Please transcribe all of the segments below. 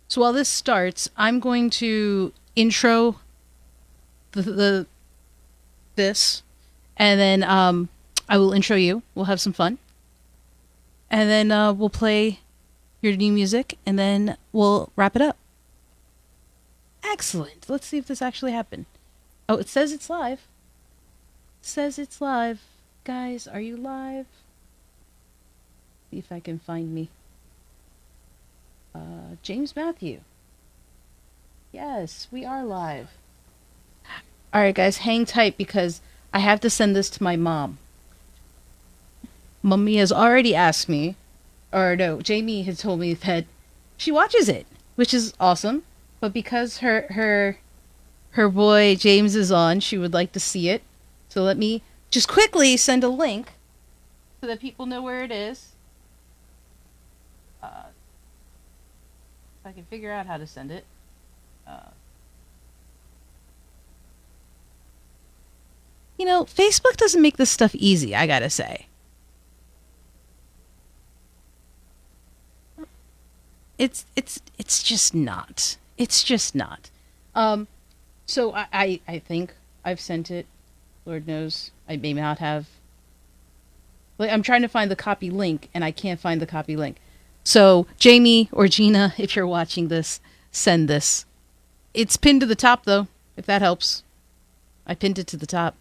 So while this starts, I'm going to intro the this, and then I will intro you. We'll have some fun, and then we'll play your new music, and then we'll wrap it up. Excellent. Let's see if this actually happened. Oh, it says it's live. It says it's live. Guys, are you live? See if I can find me. James Mathew. Yes, we are live. All right, guys, hang tight because I have to send this to my mom. Mummy has already asked me, or no, Jamie has told me that she watches it, which is awesome. But because her boy James is on, she would like to see it. So let me just quickly send a link so that people know where it is. If I can figure out how to send it. Facebook doesn't make this stuff easy, I gotta say. It's just not. It's just not. So I think I've sent it. Lord knows I may not have. Like, I'm trying to find the copy link and I can't find the copy link. So Jamie or Gina, if you're watching this, send this. It's pinned to the top though, if that helps. I pinned it to the top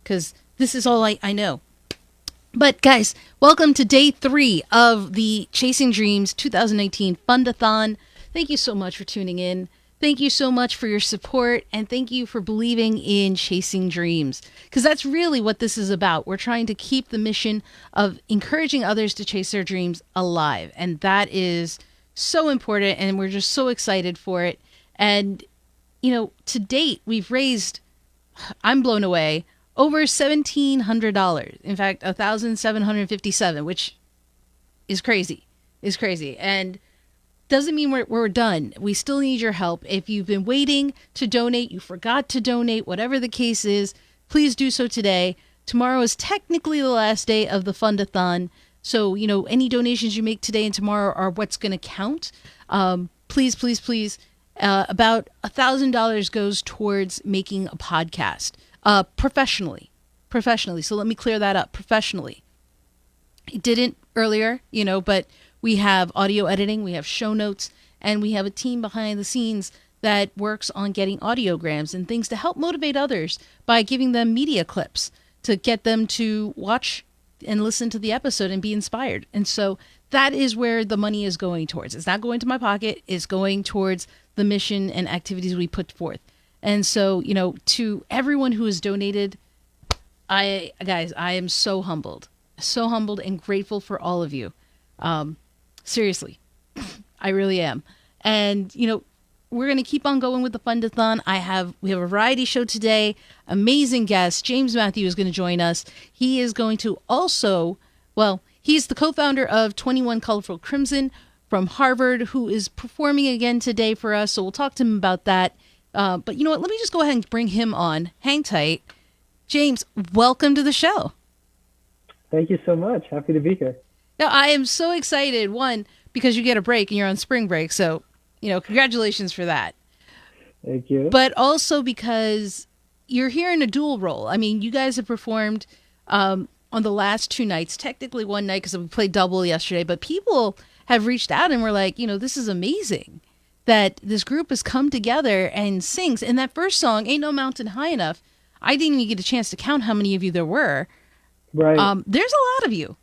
because this is all I know. But guys, welcome to day 3 of the Chasing Dreams 2019 Fundathon. Thank you so much for tuning in. Thank you so much for your support, and thank you for believing in chasing dreams, because that's really what this is about. We're trying to keep the mission of encouraging others to chase their dreams alive, and that is so important, and we're just so excited for it. And, to date, we've raised, I'm blown away, over $1,700. In fact, $1,757, which is crazy. And doesn't mean we're done. We still need your help. If you've been waiting to donate, you forgot to donate, whatever the case is, please do so today. Tomorrow is technically the last day of the Fundathon. So, any donations you make today and tomorrow are what's going to count. Please, please, please. About $1,000 goes towards making a podcast professionally. So let me clear that up. Professionally. I didn't earlier, but we have audio editing, we have show notes, and we have a team behind the scenes that works on getting audiograms and things to help motivate others by giving them media clips to get them to watch and listen to the episode and be inspired. And so that is where the money is going towards. It's not going to my pocket. It's going towards the mission and activities we put forth. And so, to everyone who has donated, I am so humbled and grateful for all of you. Seriously, I really am. And, we're going to keep on going with the Fundathon. We have a variety show today. Amazing guest. James Mathew is going to join us. He is going to also, he's the co-founder of 21 Colorful Crimson from Harvard, who is performing again today for us. So we'll talk to him about that. But you know what? Let me just go ahead and bring him on. Hang tight. James, welcome to the show. Thank you so much. Happy to be here. Now, I am so excited, one, because you get a break and you're on spring break. So, congratulations for that. Thank you. But also because you're here in a dual role. I mean, you guys have performed on the last 2 nights, technically one night because we played double yesterday, but people have reached out and were like, this is amazing that this group has come together and sings. And that first song, Ain't No Mountain High Enough, I didn't even get a chance to count how many of you there were. Right. There's a lot of you.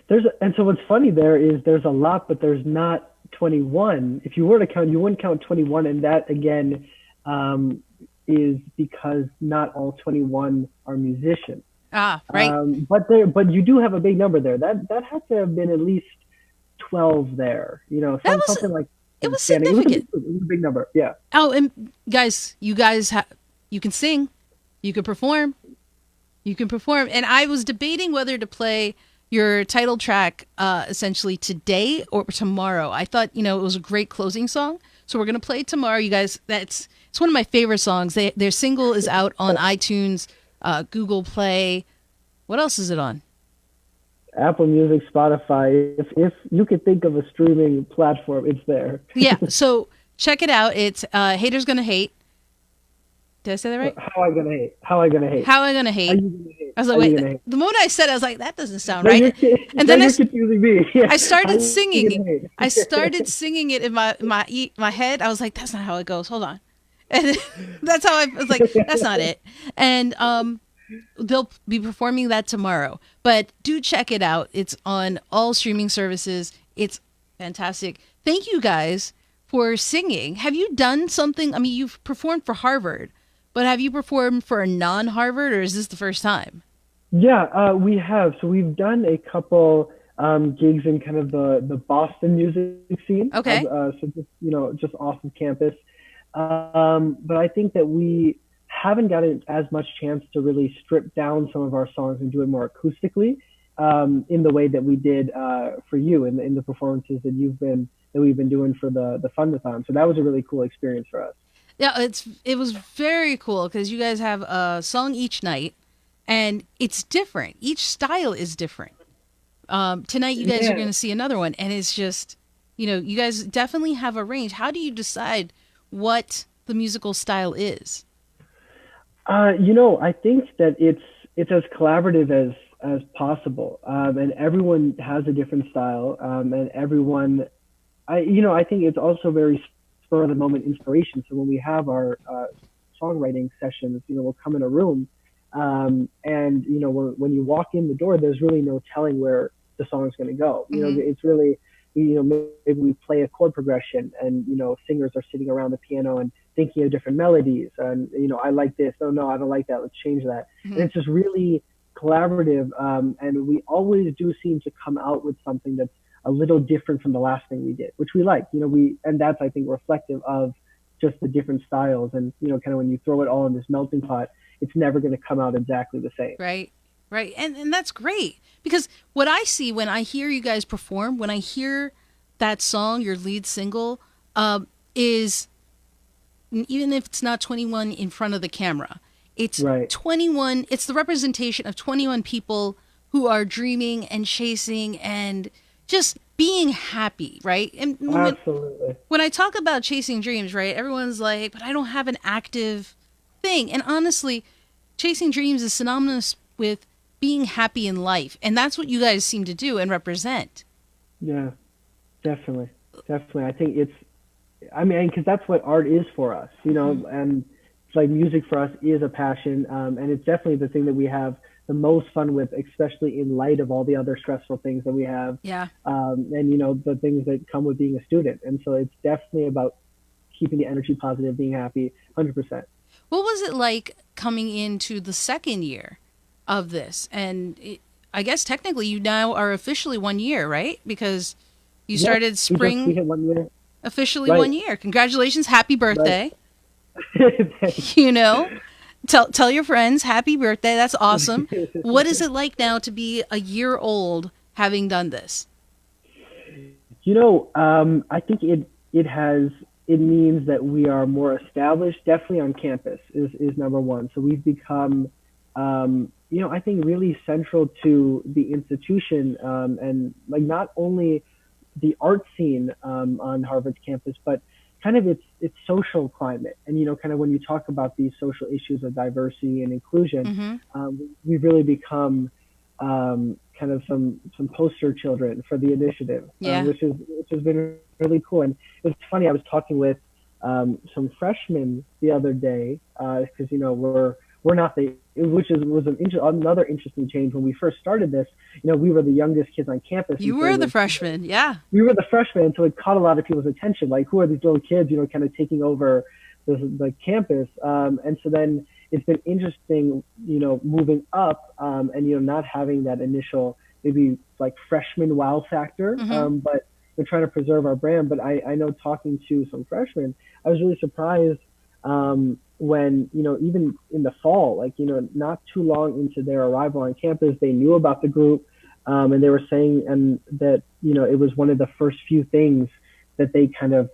And so what's funny there is there's a lot, but there's not 21. If you were to count, you wouldn't count 21. And that, again, is because not all 21 are musicians. Ah, right. But you do have a big number there. That had to have been at least 12 there. Something like it was significant. It was a big number. Yeah. Oh, and guys, you can sing, you can perform. And I was debating whether to play your title track essentially today or tomorrow. I thought, it was a great closing song. So we're going to play it tomorrow. You guys, it's one of my favorite songs. Their single is out on iTunes, Google Play. What else is it on? Apple Music, Spotify. If you could think of a streaming platform, it's there. Yeah, so check it out. It's Haters Gonna Hate. Did I say that right? How I gonna hate? How I gonna hate? How am I gonna How hate? you gonna hate? I was like, How you wait. gonna hate? The moment I said, it, I was like, that doesn't sound Now you're right. And now then you're confusing me. Yeah. I How started you singing. gonna hate? I started singing it in my head. I was like, that's not how it goes. Hold on. And that's how I was like, that's not it. And they'll be performing that tomorrow. But do check it out. It's on all streaming services. It's fantastic. Thank you guys for singing. Have you done something? I mean, you've performed for Harvard, but have you performed for a non-Harvard, or is this the first time? Yeah, we have. So we've done a couple gigs in kind of the Boston music scene. Okay. So just just off of campus. But I think that we haven't gotten as much chance to really strip down some of our songs and do it more acoustically in the way that we did for you in the performances that we've been doing for the Fundathon. So that was a really cool experience for us. Yeah, it was very cool because you guys have a song each night, and it's different. Each style is different. Tonight, you guys are Yeah. going to see another one, and it's just, you guys definitely have a range. How do you decide what the musical style is? I think that it's as collaborative as possible, and everyone has a different style, and everyone, I think it's also very spur of the moment inspiration. So when we have our songwriting sessions, we'll come in a room, and when you walk in the door, there's really no telling where the song is going to go. Hmm. It's really, maybe we play a chord progression, and singers are sitting around the piano and thinking of different melodies, and I like this. Oh no, I don't like that. Let's change that. And Hmm. it's just really collaborative, and we always do seem to come out with something that's a little different from the last thing we did, which we like. And that's, I think, reflective of just the different styles, and kind of when you throw it all in this melting pot, it's never going to come out exactly the same. Right, right, and that's great because what I see when I hear you guys perform, when I hear that song, your lead single, is even if it's not 21 in front of the camera, it's Right. 21, it's the representation of 21 people who are dreaming and chasing and just being happy, right? And Absolutely. when I talk about chasing dreams, right, everyone's like, but I don't have an active thing. And honestly, chasing dreams is synonymous with being happy in life. And that's what you guys seem to do and represent. Yeah. Definitely. Definitely. I think I mean, because that's what art is for us, Hmm. and it's like music for us is a passion, and it's definitely the thing that we have the most fun with, especially in light of all the other stressful things that we have, Yeah. and the things that come with being a student. And so it's definitely about keeping the energy positive, being happy, 100%. What was it like coming into the second year of this? I guess technically you now are officially 1 year, right? Because you Yep, started we spring hit 1 year, officially right? 1 year. Congratulations. Happy Right. birthday. You know, tell your friends happy birthday. That's awesome. What is it like now to be a year old having done this? I think it means that we are more established, definitely on campus is number one. So we've become, I think really central to the institution, and like not only the art scene on Harvard's campus, but kind of its social climate. And kind of when you talk about these social issues of diversity and inclusion, Hmm. we've really become kind of some poster children for the initiative, Yeah. which has been really cool. And it's funny. I was talking with some freshmen the other day, because we're not the which is was another interesting change when we first started this. We were the youngest kids on campus, and You so it were the was freshman. Yeah. we were the freshmen, so it caught a lot of people's attention. Like, who are these little kids, kind of taking over the campus? And so then it's been interesting, moving up, and not having that initial maybe like freshman wow factor, Hmm. but we're trying to preserve our brand. But I know talking to some freshmen, I was really surprised when even in the fall, like not too long into their arrival on campus, they knew about the group, and they were saying and that it was one of the first few things that they kind of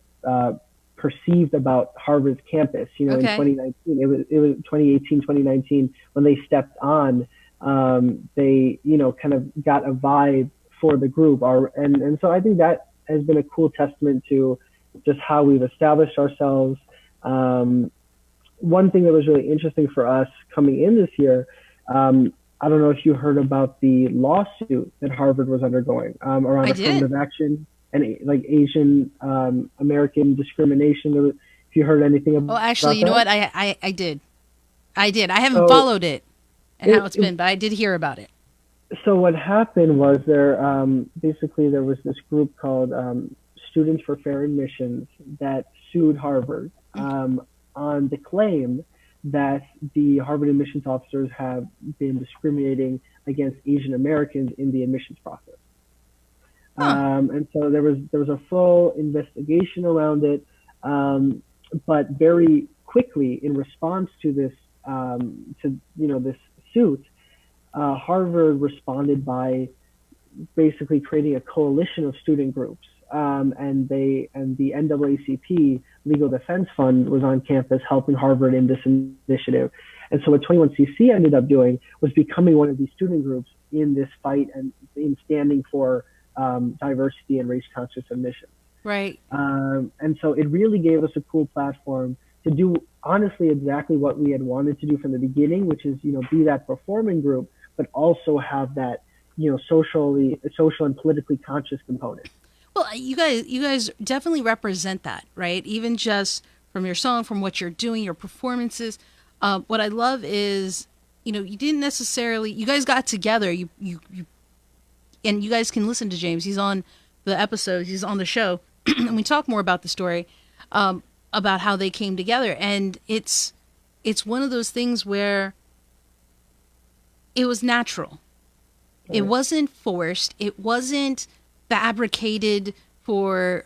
perceived about Harvard's campus. In Okay. 2019, it was 2018, 2019 when they stepped on. they, kind of got a vibe for the group. And so I think that has been a cool testament to just how we've established ourselves. Um, One thing that was really interesting for us coming in this year, I don't know if you heard about the lawsuit that Harvard was undergoing around I didn't. affirmative action and like Asian American discrimination. If you heard anything Oh, actually, about you know that, what? I did. I did. I haven't so followed it and how it, it's it been, but I did hear about it. so what happened was basically there was this group called Students for Fair Admissions that sued Harvard on the claim that the Harvard admissions officers have been discriminating against Asian Americans in the admissions process. Huh. And so there was a full investigation around it, but very quickly in response to this suit, Harvard responded by basically creating a coalition of student groups. And the NAACP Legal Defense Fund was on campus helping Harvard in this initiative. And so what 21CC ended up doing was becoming one of these student groups in this fight and in standing for diversity and race conscious admissions. Right. And so it really gave us a cool platform to do honestly exactly what we had wanted to do from the beginning, which is, be that performing group, but also have that, social and politically conscious component. Well, you guys definitely represent that, right? Even just from your song, from what you're doing, your performances. What I love is, you didn't necessarily. You guys got together. And you guys can listen to James. He's on the episode. He's on the show, and we talk more about the story, about how they came together. And it's one of those things where it was natural. It Right. wasn't forced. It wasn't fabricated for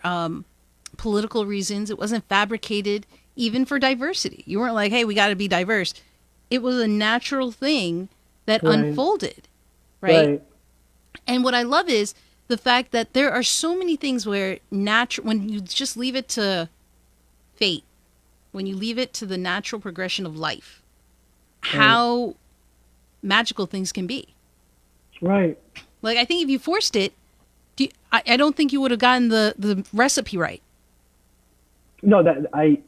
political reasons. It wasn't fabricated even for diversity. You weren't like, hey, we got to be diverse. It was a natural thing that Right. unfolded, right? Right. And what I love is the fact that there are so many things where when you just leave it to fate, when you leave it to the natural progression of life, Right. how magical things can be. Right. Like, I think if you forced it, I don't think you would have gotten the recipe right. No, that I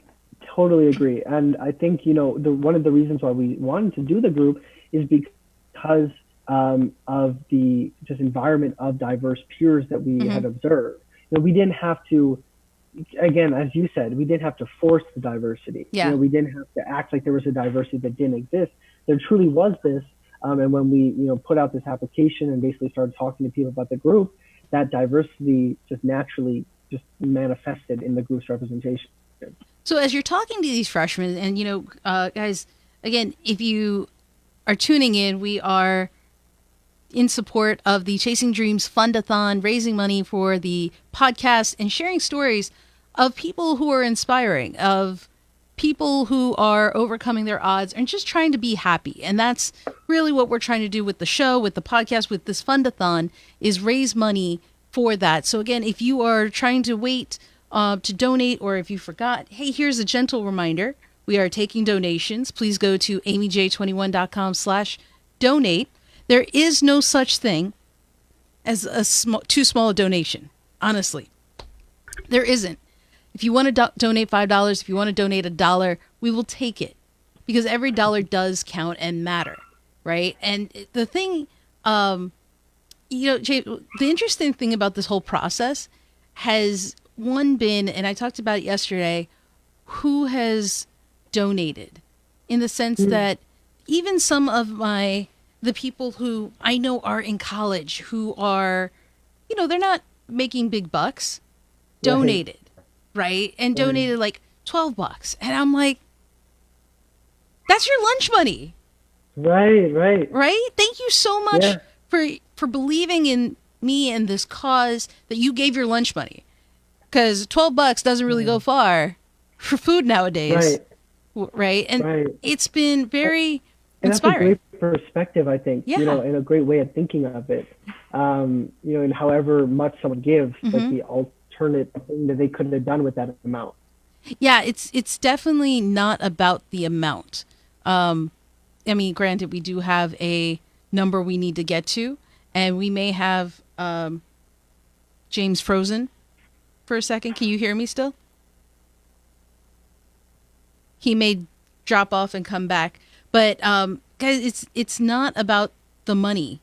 totally agree, and I think the one of the reasons why we wanted to do the group is because of the just environment of diverse peers that we Hmm. had observed. We didn't have to, again, as you said, we didn't have to force the diversity. Yeah. We didn't have to act like there was a diversity that didn't exist. There truly was this, and when we put out this application and basically started talking to people about the group, that diversity just naturally just manifested in the group's representation. So as you're talking to these freshmen, and guys, again, if you are tuning in, we are in support of the Chasing Dreams Fundathon, raising money for the podcast and sharing stories of people who are inspiring, of people who are overcoming their odds and just trying to be happy. And that's really what we're trying to do with the show, with the podcast, with this Fundathon, is raise money for that. So again, if you are trying to wait to donate, or if you forgot, hey, here's a gentle reminder. We are taking donations. Please go to amyj21.com/donate. There is no such thing as too small a donation. Honestly, there isn't. If you want to donate $5, if you want to donate $1, we will take it, because every dollar does count and matter, right? And the thing, Jay, the interesting thing about this whole process has been, and I talked about it yesterday, who has donated, in the sense that even some of the people who I know are in college, who are, they're not making big bucks, Right. donated, right? And Right. donated like $12. And I'm like, that's your lunch money, Right. Right. right? Thank you so much Yeah. for believing in me and this cause, that you gave your lunch money. Because $12 doesn't really go far for food nowadays, Right. right? And Right. it's been very And that's a inspiring. great perspective, I think, Yeah. and a great way of thinking of it. And however much someone gives, like the alternate thing that they could have done with that amount. Yeah, it's definitely not about the amount. I mean, granted, we do have a number we need to get to, and we may have James frozen for a second. Can you hear me still? He may drop off and come back, but guys, it's not about the money.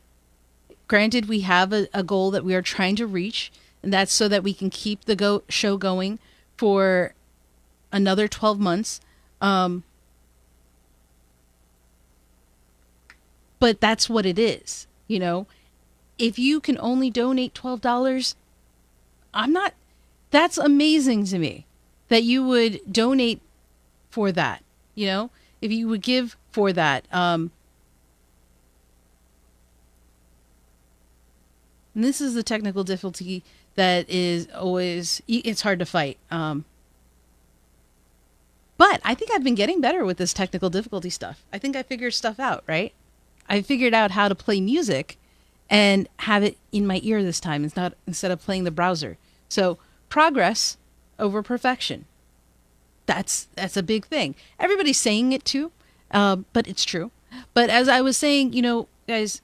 Granted, we have a goal that we are trying to reach, and that's so that we can keep the show going for another 12 months. But that's what it is, you know. If you can only donate $12, that's amazing to me that you would donate for that, you know, if you would give for that. And this is the technical difficulty that is always, it's hard to fight. But I think I've been getting better with this technical difficulty stuff. I think I figured stuff out, right? I figured out how to play music and have it in my ear this time. It's not instead of playing the browser. So progress over perfection. That's a big thing. Everybody's saying it too, but it's true. But as I was saying, you know, guys,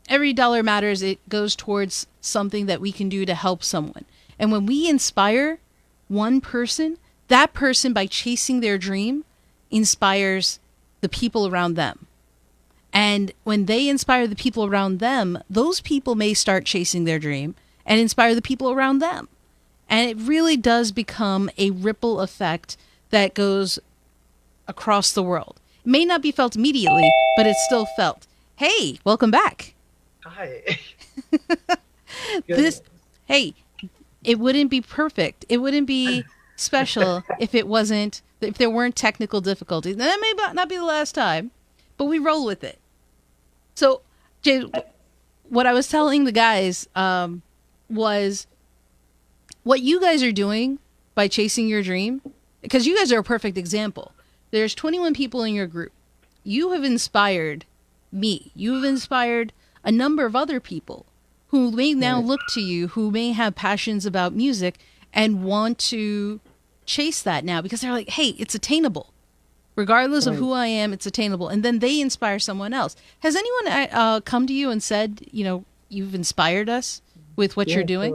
every dollar matters. It goes towards something that we can do to help someone. And when we inspire one person, that person, by chasing their dream, inspires the people around them. And when they inspire the people around them, those people may start chasing their dream and inspire the people around them. And it really does become a ripple effect that goes across the world. It may not be felt immediately, but it's still felt. Hey, welcome back. Hi. Hey, it wouldn't be perfect. It wouldn't be special if there weren't technical difficulties. Now, that may not be the last time, but we roll with it. So, Jay, what I was telling the guys was what you guys are doing by chasing your dream, because you guys are a perfect example. There's 21 people in your group. You have inspired me. You have inspired a number of other people who may now look to you, who may have passions about music and want to chase that now because they're like, hey, it's attainable. Regardless of who I am, it's attainable. And then they inspire someone else. Has anyone come to you and said, you know, you've inspired us with what you're doing?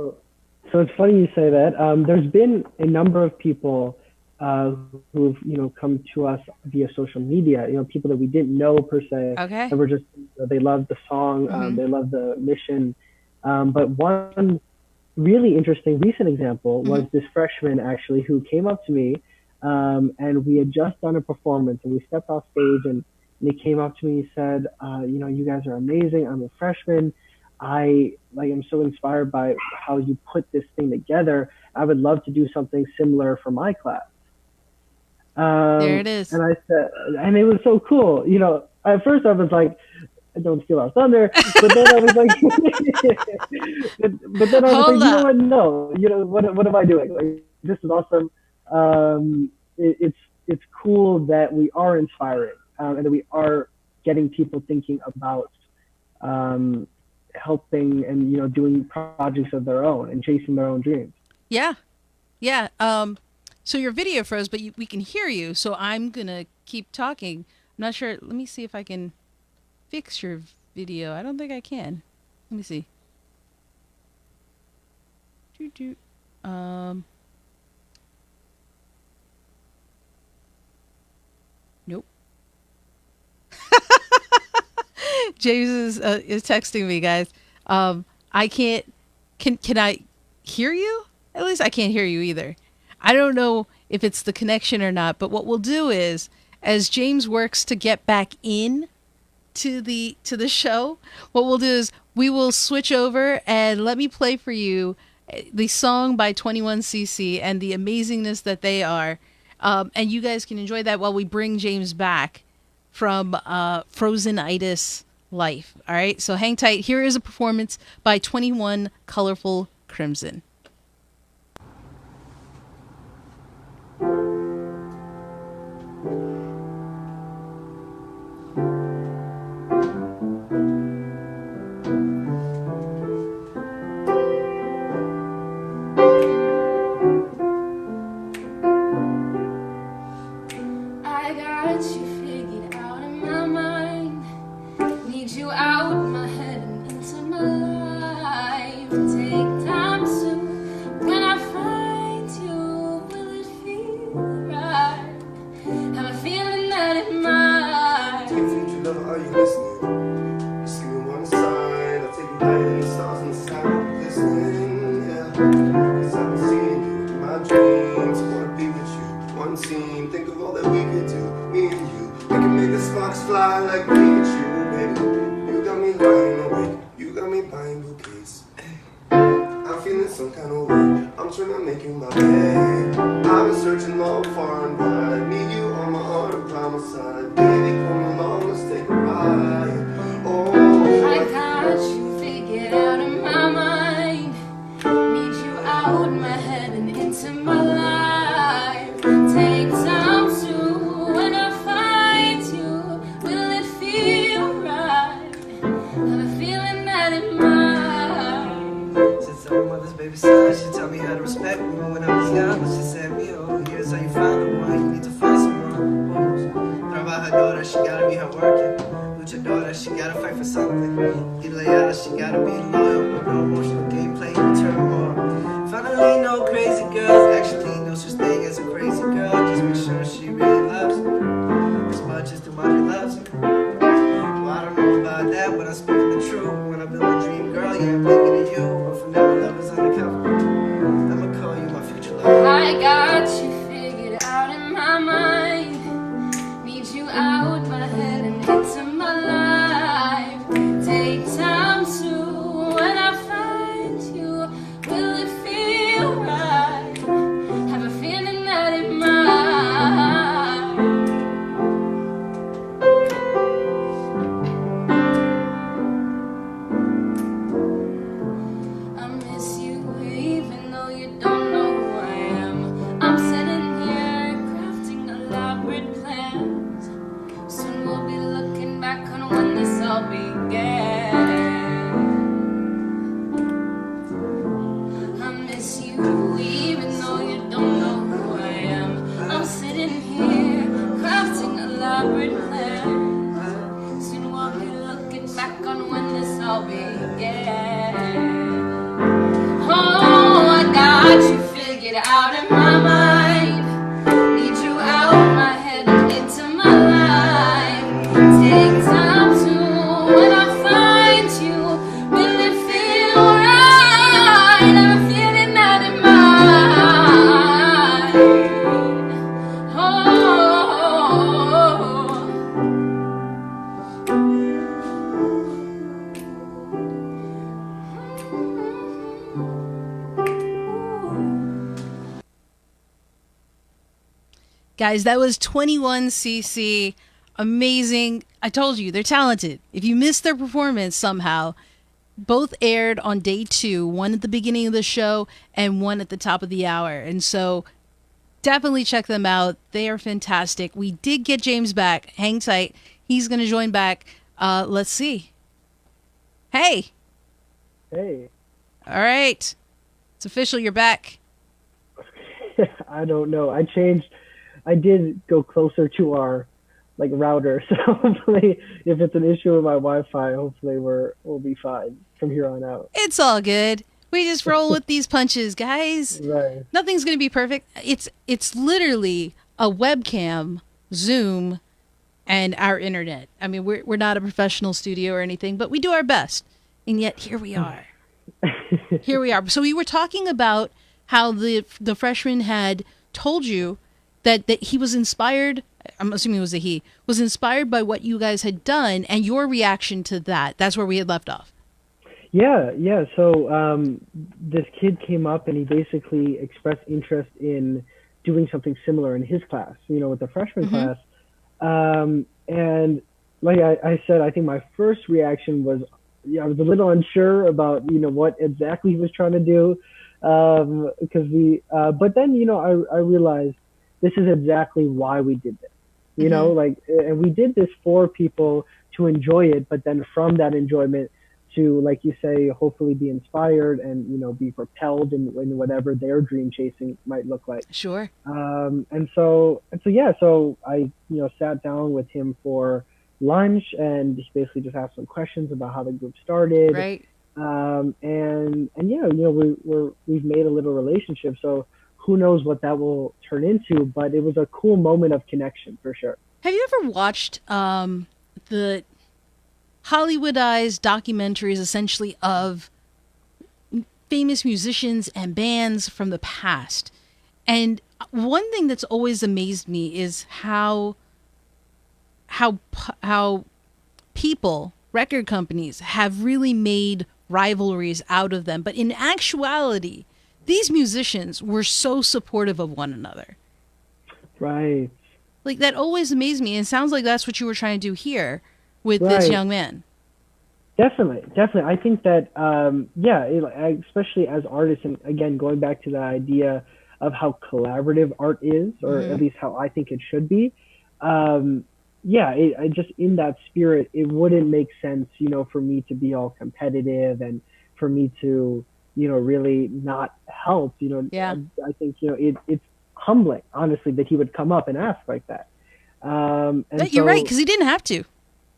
So it's funny you say that. There's been a number of people who've, you know, come to us via social media, you know, people that we didn't know per se. Okay. That were just, they loved the song, they loved the mission. But one really interesting recent example was this freshman actually who came up to me. And we had just done a performance and we stepped off stage and he came up to me and said, you know, you guys are amazing. I'm a freshman. I am so inspired by how you put this thing together. I would love to do something similar for my class. There it is. And I said, and it was so cool. You know, at first I was like, I don't steal our thunder, but then I was like, but then I was like, you know what? No, you know, what am I doing? Like, this is awesome. It's cool that we are inspiring and that we are getting people thinking about helping and, you know, doing projects of their own and chasing their own dreams. Yeah. So your video froze, but we can hear you. So I'm gonna keep talking. I'm not sure. Let me see if I can fix your video. I don't think I can. Let me see. Nope. James is texting me, guys. I can't. Can I hear you? At least I can't hear you either. I don't know if it's the connection or not. But what we'll do is, as James works to get back in to the show, what we'll do is we will switch over and let me play for you the song by 21cc and the amazingness that they are. And you guys can enjoy that while we bring James back from Frozenitis life. All right, so hang tight. Here is a performance by 21 Colorful Crimson. I got you figured out in my mind. Need you out you listening? Just give me one sign, I'll take you right to the stars and the sky will be glistening, yeah. Cause I've been seeing you in my dreams, I wanna be with you. One scene, think of all that we could do, me and you. We can make the sparks fly like Pikachu, baby. You got me lying awake, you got me buying bouquets. I'm feeling some kind of way, I'm trying to make you my babe. I've been searching long, far and wide, need you on my heart, by my side. Baby, come along, let's take a ride. Oh, I got you figured out in my mind. Need you out my head and into my life. Take time to when I find you. Will it feel right? Have a feeling that it might. Since I'm my mother's baby son, she taught me how to respect me when I was young. She said, me, oh, here's how you find the one. You need to find someone. Throw about her daughter, she gotta be her working. Your daughter, she gotta fight for something. You lay out, she gotta be loyal. With no emotional gameplay in return or finally, no crazy girls. Actually, no such thing as a crazy girl. Just make sure she really loves you as much as the mother loves you. Well, I don't know about that, but I'm speaking the truth. When I build my dream girl, yeah, I'm thinking of you. But for now, my love is undercover. I'ma call you my future lover. I got you figured out in my mind. Need you out my head and into my life. Take time to when I find you. Will it feel right? Have a feeling that it might. I miss you even though you don't know who I am. I'm sitting here crafting elaborate plans. Soon we'll be looking back on when this all began. I miss you even though you don't know who I am. I'm sitting here crafting elaborate plans. Soon we'll be looking back on when this all began. Oh, I got you figured out in my mind. Need you out my head and into my life. Take time to when I find you. Will it feel right? I'm feeling that it might. Oh. Guys, that was 21cc. Amazing. I told you, they're talented. If you missed their performance somehow, both aired on day 2, one at the beginning of the show and one at the top of the hour. And so definitely check them out. They are fantastic. We did get James back. Hang tight. He's going to join back. Let's see. Hey. Hey. All right. It's official. You're back. I don't know. I did go closer to our router, so hopefully if it's an issue with my Wi-Fi, hopefully we'll be fine from here on out. It's all good. We just roll with these punches, guys. Right. Nothing's going to be perfect. It's literally a webcam, Zoom, and our internet. I mean, we're not a professional studio or anything, but we do our best. And yet here we are. Here we are. So we were talking about how the freshman had told you that he was inspired, I'm assuming it was a he, was inspired by what you guys had done and your reaction to that. That's where we had left off. Yeah. So this kid came up and he basically expressed interest in doing something similar in his class, with the freshman class. And like I said, I think my first reaction was, I was a little unsure about, what exactly he was trying to do. But then, I realized this is exactly why we did this, and we did this for people to enjoy it, but then from that enjoyment to, like you say, hopefully be inspired and, be propelled in whatever their dream chasing might look like. Sure. So I, sat down with him for lunch and just basically just asked some questions about how the group started. Right. We've made a little relationship. So who knows what that will turn into, but it was a cool moment of connection for sure. Have you ever watched the Hollywoodized documentaries essentially of famous musicians and bands from the past. And one thing that's always amazed me is how people, record companies, have really made rivalries out of them. But in actuality, these musicians were so supportive of one another. Right. Like, that always amazed me. And it sounds like that's what you were trying to do here with Right. this young man. Definitely. I think that, especially as artists, and again, going back to the idea of how collaborative art is, or at least how I think it should be. I just, in that spirit, it wouldn't make sense, for me to be all competitive and for me to, really not help, Yeah. I think, it's humbling, honestly, that he would come up and ask like that. You're right, because he didn't have to.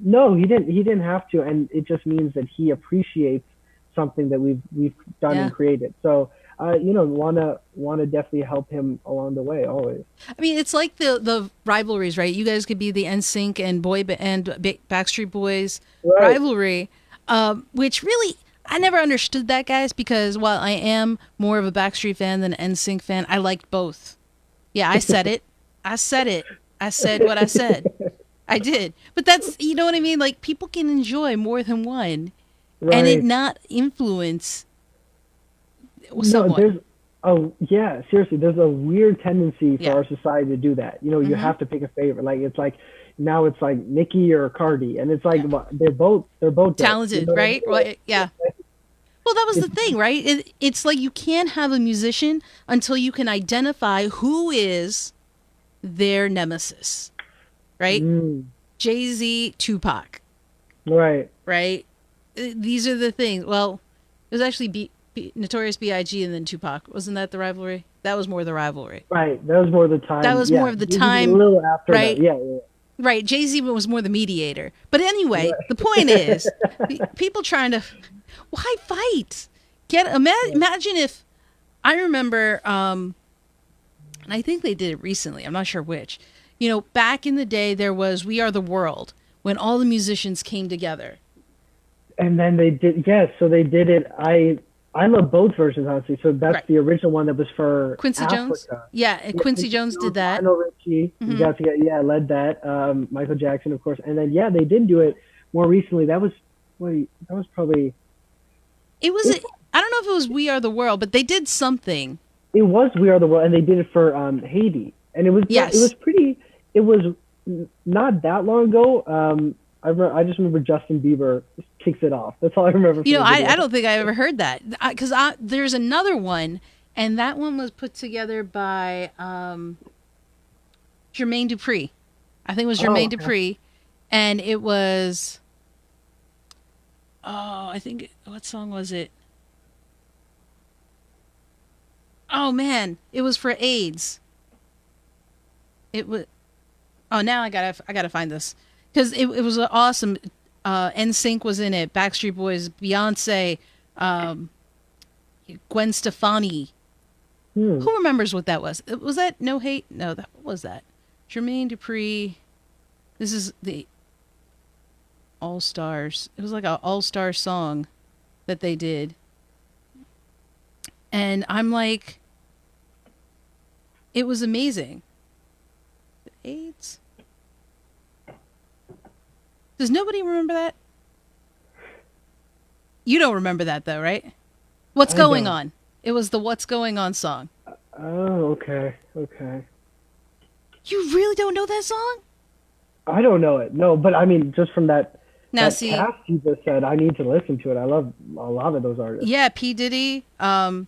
No, he didn't have to, and it just means that he appreciates something that we've done and created. So, wanna definitely help him along the way always. I mean, it's like the rivalries, right? You guys could be the NSYNC and Backstreet Boys rivalry, which really I never understood that, guys, because while I am more of a Backstreet fan than an NSYNC fan, I liked both. Yeah, I said it. I said what I said. I did. But that's, you know what I mean? Like, people can enjoy more than one and it not influence someone. Seriously, there's a weird tendency for our society to do that. You have to pick a favorite. Like, it's like, now it's like Nicki or Cardi, and it's like, they're both talented, right? Right. Yeah. Well, that was the thing, right? It's like, you can't have a musician until you can identify who is their nemesis, right? Jay-Z, Tupac. Right. Right? These are the things. Well, it was actually Notorious B.I.G. and then Tupac. Wasn't that the rivalry? That was more the rivalry. Right. That was more the time. That was more of the time. A little after right? that. Yeah. Right. Jay-Z was more the mediator. But anyway, the point is, people trying to... Why fight? Imagine if... I remember, and I think they did it recently. I'm not sure which. Back in the day, there was We Are the World, when all the musicians came together. And then they did, so they did it. I love both versions, honestly. So that's the original one that was for Quincy Africa. Jones. Yeah, and Quincy Jones did that. Lionel Richie, you got to led that. Michael Jackson, of course. And then, they did do it more recently. That was probably... It was, I don't know if it was We Are the World, but they did something. It was We Are the World, and they did it for Haiti. And it was it was not that long ago. I just remember Justin Bieber kicks it off. That's all I remember. I don't think I ever heard that, because there's another one, and that one was put together by Jermaine Dupri. I think it was Jermaine Dupri, and it was... what song was it? Oh man, it was for AIDS. It was... Oh, now I gotta find this, because it was awesome. NSYNC was in it. Backstreet Boys, Beyonce, Gwen Stefani. Who remembers what that was? Was that No Hate? No, what was that? Jermaine Dupri. This is the All Stars. It was like an all-star song that they did. And I'm like, it was amazing. AIDS? Does nobody remember that? You don't remember that though, right? What's Going On? It was the What's Going On song. Oh, okay. You really don't know that song? I don't know it. No, but I mean, just from that cast you just said, I need to listen to it. I love a lot of those artists. Yeah, P. Diddy. And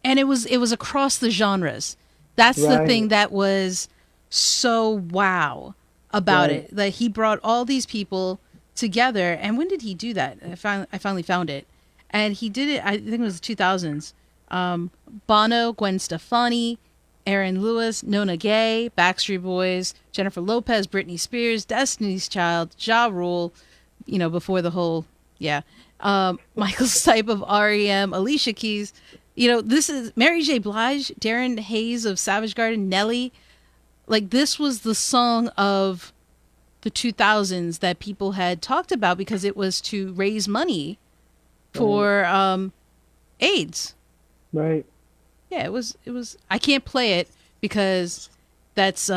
it was across the genres. That's the thing that was so wow about it. That he brought all these people together. And when did he do that? I finally found it. And he did it, I think it was the 2000s. Bono, Gwen Stefani, Aaron Lewis, Nona Gay, Backstreet Boys, Jennifer Lopez, Britney Spears, Destiny's Child, Ja Rule, before the whole, Michael Stipe of REM, Alicia Keys. This is Mary J. Blige, Darren Hayes of Savage Garden, Nelly. Like, this was the song of the 2000s that people had talked about because it was to raise money for AIDS. Right. Yeah, it was. I can't play it because that's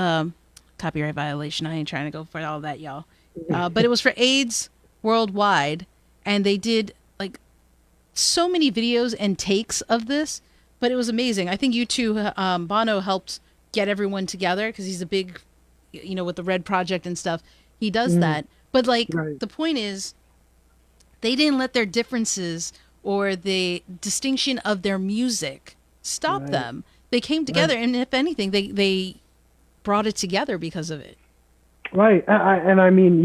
copyright violation. I ain't trying to go for all that, y'all. But it was for AIDS worldwide, and they did like so many videos and takes of this. But it was amazing. I think you two, Bono helped get everyone together because he's a big, with the Red Project and stuff. He does that. But like the point is, they didn't let their differences or the distinction of their music stop them. They came together, and if anything, they brought it together because of it. Right. And I mean,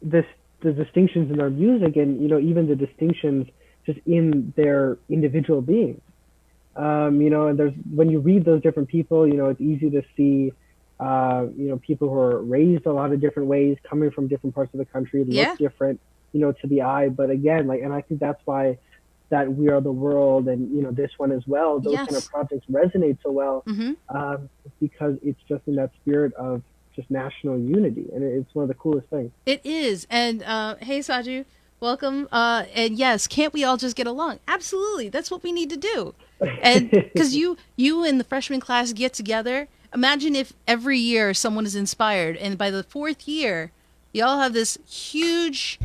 the distinctions in their music, and even the distinctions just in their individual beings. And there's, when you read those different people, it's easy to see people who are raised a lot of different ways, coming from different parts of the country, look different, to the eye. But again, and I think that's why that We Are the World and, this one as well, those kind of projects resonate so well, because it's just in that spirit of just national unity. And it's one of the coolest things. It is. And hey, Saju, welcome. And yes, can't we all just get along? Absolutely. That's what we need to do. And because you and the freshman class get together, imagine if every year someone is inspired, and by the fourth year, you all have this huge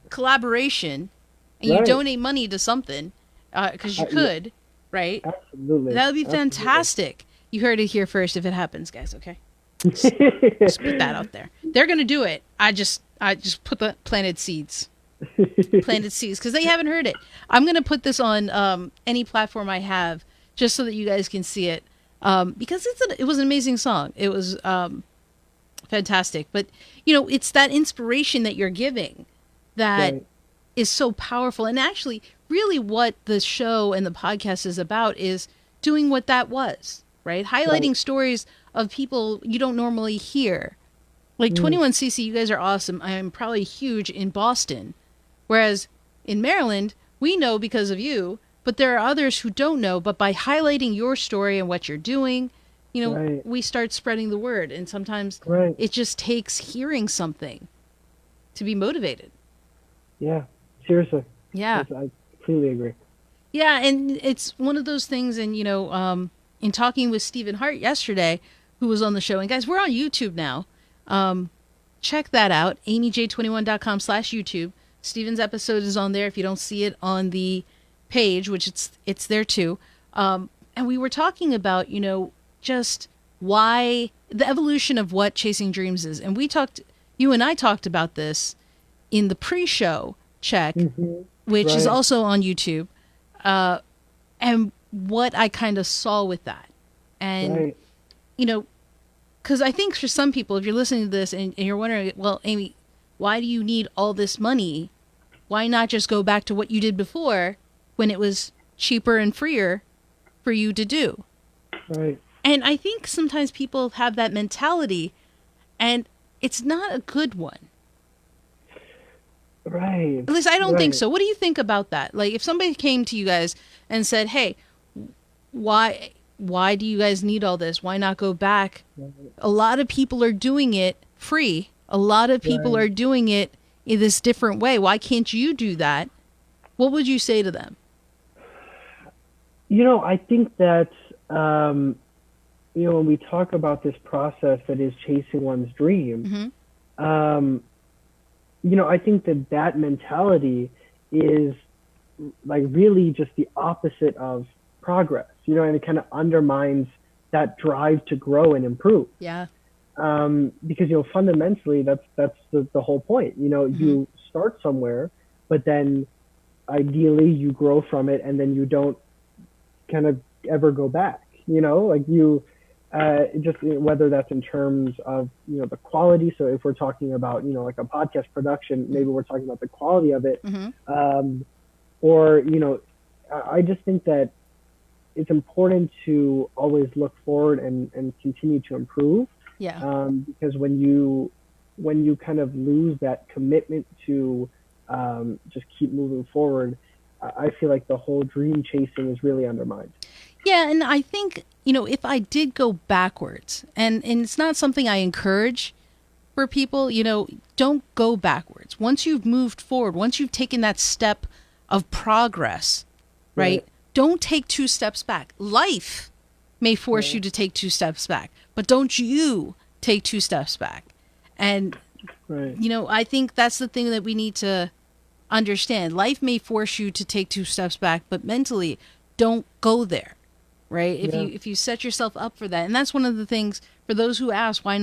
collaboration, and you donate money to something, because you could, right? Absolutely. That would be fantastic. You heard it here first if it happens, guys, okay? Just put that out there. They're going to do it. I just planted seeds. Because they haven't heard it. I'm going to put this on any platform I have just so that you guys can see it, because it was an amazing song. It was fantastic. But, it's that inspiration that you're giving that is so powerful. And actually, really what the show and the podcast is about is doing what that was, right? Highlighting stories of people you don't normally hear. Like 21cc, you guys are awesome. I am probably huge in Boston. Whereas in Maryland, we know because of you, but there are others who don't know. But by highlighting your story and what you're doing, we start spreading the word. And sometimes it just takes hearing something to be motivated. Yeah, seriously. Yeah. I completely agree. Yeah, and it's one of those things, and, in talking with Stephen Hart yesterday, who was on the show, and guys, we're on YouTube now. Check that out, amyj21.com/YouTube. Steven's episode is on there if you don't see it on the page, which it's there too. And we were talking about, just why the evolution of what chasing dreams is. And you and I talked about this in the pre-show check, which is also on YouTube. And what I kind of saw with that. And, because I think for some people, if you're listening to this and you're wondering, well, Amy, why do you need all this money? Why not just go back to what you did before when it was cheaper and freer for you to do? Right. And I think sometimes people have that mentality, and it's not a good one. Right. At least I don't think so. What do you think about that? Like, if somebody came to you guys and said, hey, why do you guys need all this? Why not go back? A lot of people are doing it free. A lot of people are doing it in this different way. Why can't you do that? What would you say to them? I think that, when we talk about this process that is chasing one's dream, I think that mentality is like really just the opposite of progress, and it kind of undermines that drive to grow and improve. Yeah. Because, fundamentally that's the whole point. You start somewhere, but then ideally you grow from it, and then you don't kind of ever go back, just whether that's in terms of, the quality. So if we're talking about, like a podcast production, maybe we're talking about the quality of it. Or, I just think that it's important to always look forward and continue to improve. Yeah. Because when you kind of lose that commitment to just keep moving forward, I feel like the whole dream chasing is really undermined. Yeah, and I think, if I did go backwards, and it's not something I encourage, for people, don't go backwards. Once you've moved forward, once you've taken that step of progress, right? Don't take 2 steps back. Life may force you to take 2 steps back, but don't you take 2 steps back. And, I think that's the thing that we need to understand. Life may force you to take 2 steps back, but mentally, don't go there, right? If you set yourself up for that. And that's one of the things, for those who ask, why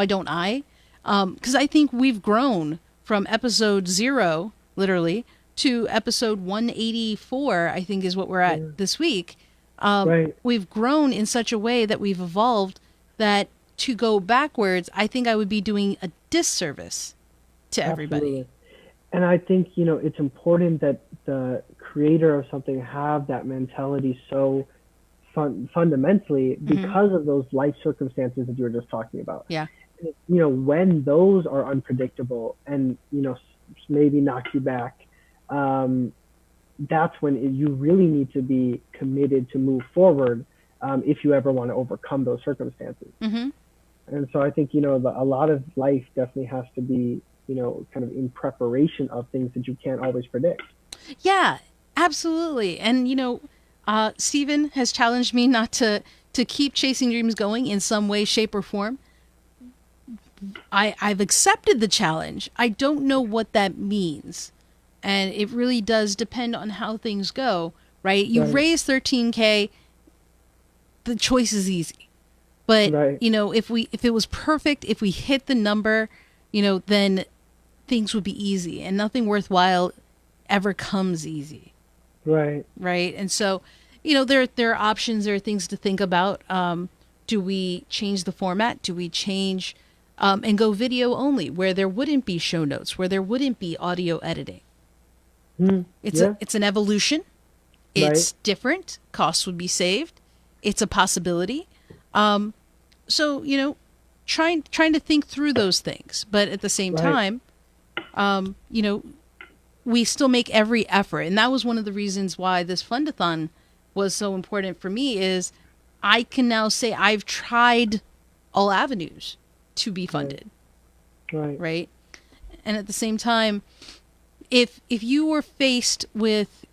don't I? Because I think we've grown from episode 0, literally, to episode 184, I think is what we're at this week. We've grown in such a way that we've evolved that to go backwards, I think I would be doing a disservice to everybody. Absolutely. And I think, it's important that the creator of something have that mentality so fundamentally because of those life circumstances that you were just talking about. Yeah. When those are unpredictable and, maybe knock you back, that's when you really need to be committed to move forward if you ever want to overcome those circumstances. And so I think, a lot of life definitely has to be, kind of in preparation of things that you can't always predict. Yeah, absolutely. And, Stephen has challenged me not to keep chasing dreams going in some way, shape, or form. I've accepted the challenge. I don't know what that means. And it really does depend on how things go, right? You raise 13K, the choice is easy. But, if it was perfect, if we hit the number, then things would be easy. And nothing worthwhile ever comes easy. Right. And so, there are options, there are things to think about. Do we change the format? Do we change and go video only, where there wouldn't be show notes, where there wouldn't be audio editing? It's an evolution. It's different. Costs would be saved. It's a possibility. So, trying to think through those things, but at the same time, we still make every effort. And that was one of the reasons why this Fundathon was so important for me, is I can now say I've tried all avenues to be funded. Right. And at the same time, if you were faced with,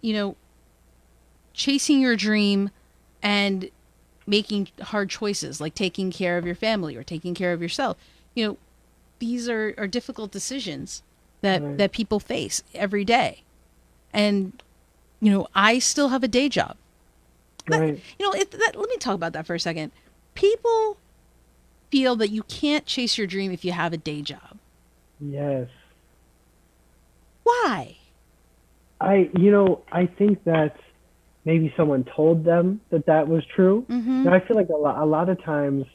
chasing your dream and making hard choices, like taking care of your family or taking care of yourself, these are difficult decisions that people face every day. And, I still have a day job. Let me talk about that for a second. People feel that you can't chase your dream if you have a day job. Yes. Why? I think that maybe someone told them that was true. And I feel like a lot of times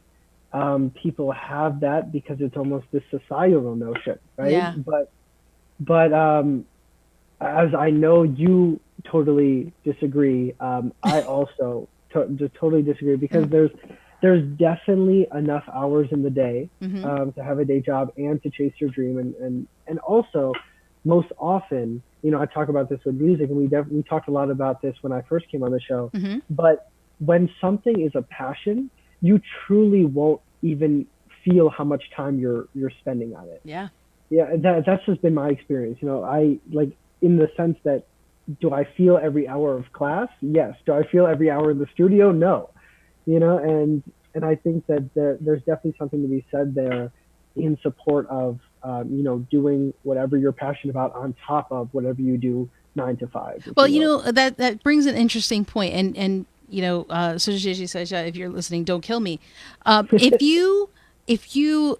people have that because it's almost this societal notion, right? Yeah. But as I know you totally disagree, I also just totally disagree, because there's definitely enough hours in the day to have a day job and to chase your dream, and also most often, I talk about this with music, and we talked a lot about this when I first came on the show. But when something is a passion, you truly won't even feel how much time you're spending on it. Yeah. That's just been my experience. I like, in the sense that, do I feel every hour of class? Yes. Do I feel every hour in the studio? No. And I think that there's definitely something to be said there in support of, doing whatever you're passionate about on top of whatever you do 9 to 5. Well, that brings an interesting point. And Sujeji says, if you're listening, don't kill me. If you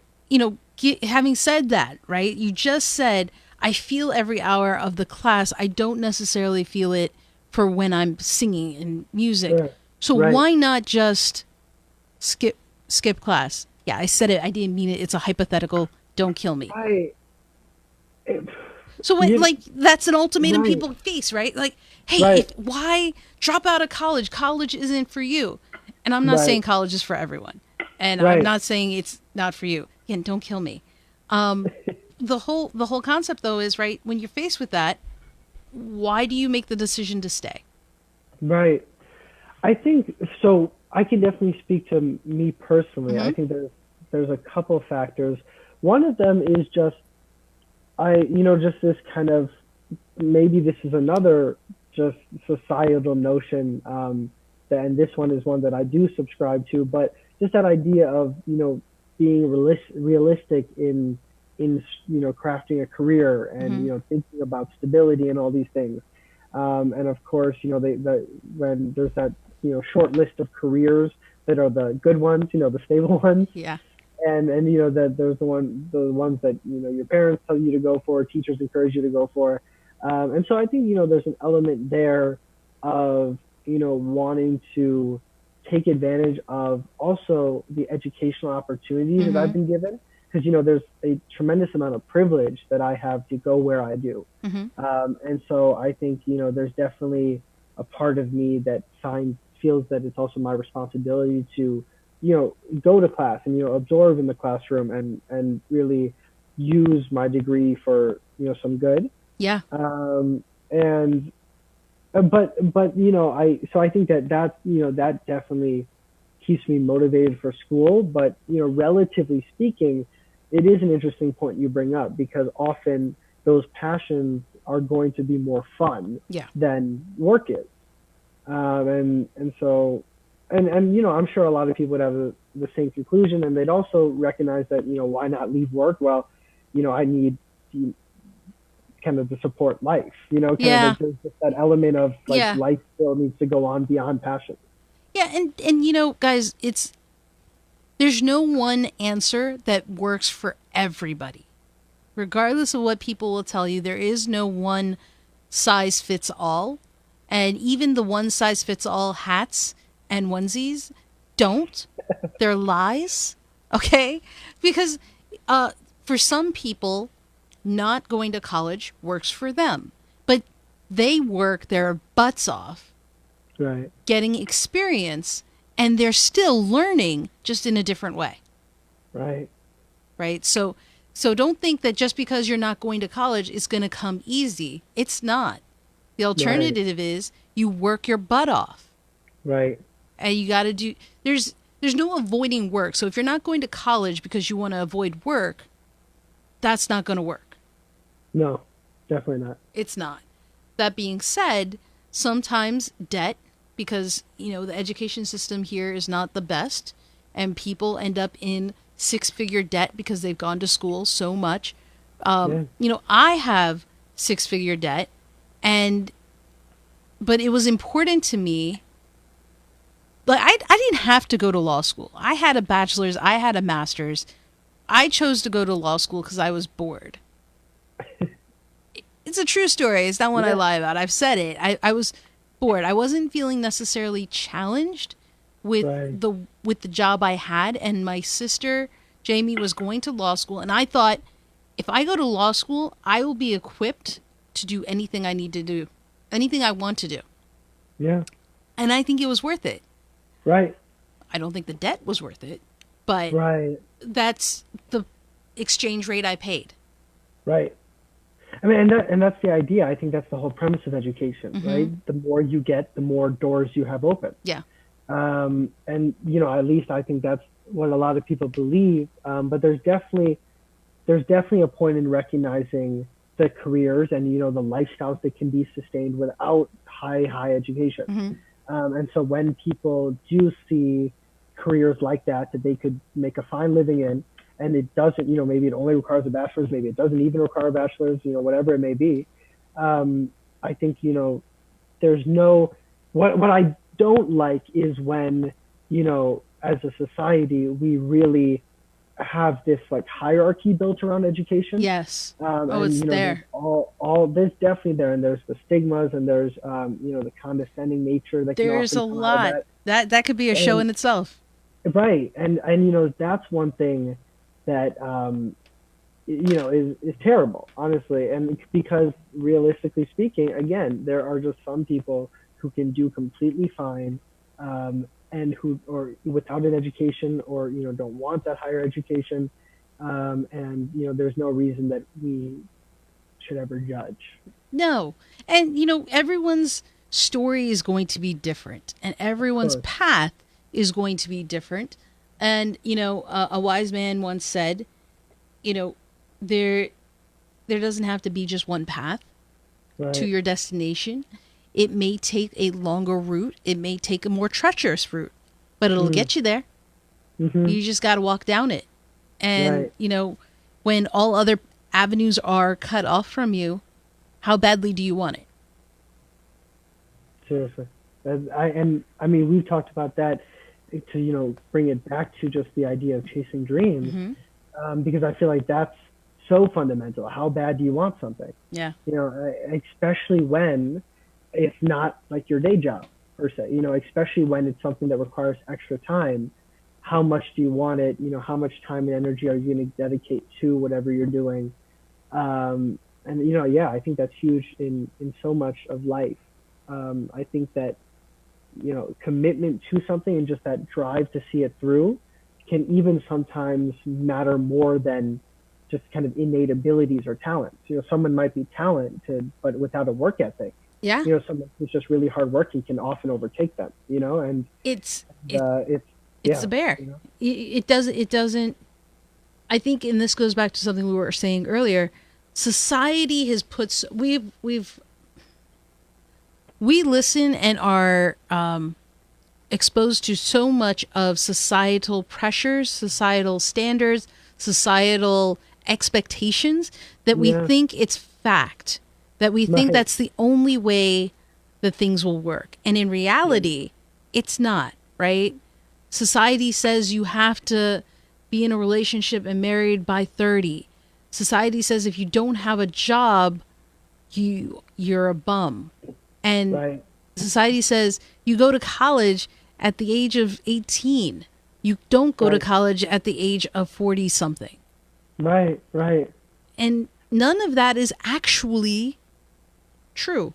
having said that, right, you just said, I feel every hour of the class. I don't necessarily feel it for when I'm singing and music. Yeah. So why not just skip class? Yeah, I said it. I didn't mean it. It's a hypothetical. Don't kill me. That's an ultimatum people face, right? Like, hey, why drop out of college? College isn't for you. And I'm not saying college is for everyone. And I'm not saying it's not for you. Again, don't kill me. The whole concept, though, is, right, when you're faced with that, why do you make the decision to stay? Right. I think so. I can definitely speak to me personally. I think there's a couple of factors. One of them is just just this kind of, maybe this is another just societal notion, and this one is one that I do subscribe to, but just that idea of, being realistic in crafting a career, and thinking about stability and all these things, and of course, when there's that short list of careers that are the good ones, the stable ones, Yeah. and that there's the ones that your parents tell you to go for, teachers encourage you to go for, and so I think there's an element there of wanting to take advantage of also the educational opportunities that I've been given, because there's a tremendous amount of privilege that I have to go where I do, and so I think there's definitely a part of me that feels that it's also my responsibility to go to class and absorb in the classroom, and really use my degree for some good. Yeah. And but I think that that definitely keeps me motivated for school. But relatively speaking, it is an interesting point you bring up, because often those passions are going to be more fun than work is, and so. And I'm sure a lot of people would have the same conclusion, and they'd also recognize that why not leave work? Well, I need kind of to support life. There's just that element of life still needs to go on beyond passion. Yeah, and guys, there's no one answer that works for everybody. Regardless of what people will tell you, there is no one size fits all, and even the one size fits all hats and onesies don't. They're lies, okay? Because for some people, not going to college works for them, but they work their butts off, right, getting experience, and they're still learning, just in a different way. Right. So don't think that just because you're not going to college, it's going to come easy. It's not. The alternative is you work your butt off. Right. And you got to do, there's no avoiding work. So if you're not going to college because you want to avoid work, that's not going to work. No, definitely not. It's not. That being said, sometimes debt, because, the education system here is not the best, and people end up in six-figure debt because they've gone to school so much. I have six-figure debt, but it was important to me. Like, I didn't have to go to law school. I had a bachelor's. I had a master's. I chose to go to law school because I was bored. It's a true story. It's not one I lie about. I've said it. I was bored. I wasn't feeling necessarily challenged with the job I had. And my sister, Jamie, was going to law school. And I thought, if I go to law school, I will be equipped to do anything I need to do, anything I want to do. Yeah. And I think it was worth it. Right. I don't think the debt was worth it, but that's the exchange rate I paid. Right. I mean, and that's the idea. I think that's the whole premise of education, right? The more you get, the more doors you have open. Yeah. And at least I think that's what a lot of people believe. But there's definitely a point in recognizing the careers and the lifestyles that can be sustained without high education. And so when people do see careers like that they could make a fine living in, and it doesn't, maybe it only requires a bachelor's, maybe it doesn't even require a bachelor's, whatever it may be. I think, there's what I don't like is when, as a society, we really have this hierarchy built around education. Yes. It's there. There's definitely there, and there's the stigmas, and there's the condescending nature that there's can a often come lot out of that could be a show in itself. Right, and that's one thing that is terrible, honestly, and because realistically speaking, again, there are just some people who can do completely fine, and who, or without an education, or don't want that higher education, and there's no reason that we should ever judge. No, and everyone's story is going to be different, and everyone's path is going to be different. And a wise man once said, you know, there doesn't have to be just one path Right. to your destination. It may take a longer route. It may take a more treacherous route, but it'll get you there. Mm-hmm. You just got to walk down it. And, Right. you know, when all other avenues are cut off from you, how badly do you want it? Seriously. I mean, we've talked about that to bring it back to just the idea of chasing dreams, because I feel like that's so fundamental. How bad do you want something? Yeah. Especially when it's not like your day job per se. Especially when it's something that requires extra time. How much do you want it? How much time and energy are you going to dedicate to whatever you're doing? And I think that's huge in so much of life. I think that commitment to something and just that drive to see it through can even sometimes matter more than just kind of innate abilities or talents. Someone might be talented, but without a work ethic. Yeah. Someone who's just really hardworking can often overtake them. And It's it's a bear. It doesn't. I think, and this goes back to something we were saying earlier. Society has put we listen and are exposed to so much of societal pressures, societal standards, societal expectations that we think it's fact, that we think that's the only way that things will work. And in reality, it's not, right? Society says you have to be in a relationship and married by 30. Society says if you don't have a job, you're a bum. And society says you go to college at the age of 18. You don't go to college at the age of 40 something. Right. And none of that is actually true.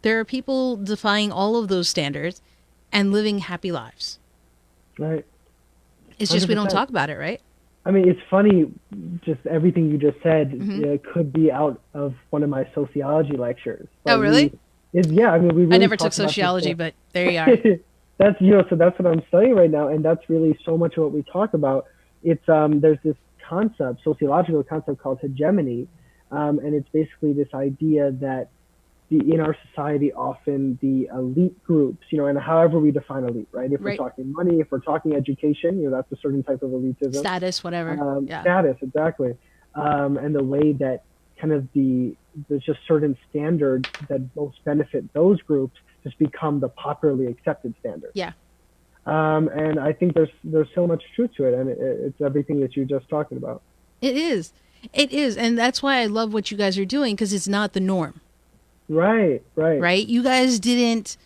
There are people defying all of those standards and living happy lives. Right. It's just 100%. we don't talk about it, right? I mean, it's funny, just everything you just said could be out of one of my sociology lectures. Oh, really? We really I never took talked about this sociology, stuff. but there you are. That's so that's what I'm studying right now, and that's really so much of what we talk about. It's there's this concept, sociological concept called hegemony, and it's basically this idea that in our society, often the elite groups, and however we define elite, right? If we're talking money, if we're talking education, that's a certain type of elitism. Status, whatever. Status, exactly. And the way that kind of there's just certain standards that most benefit those groups just become the popularly accepted standard. Yeah. And I think there's so much truth to it, and it's everything that you're just talking about. It is. And that's why I love what you guys are doing, because it's not the norm. Right. You guys didn't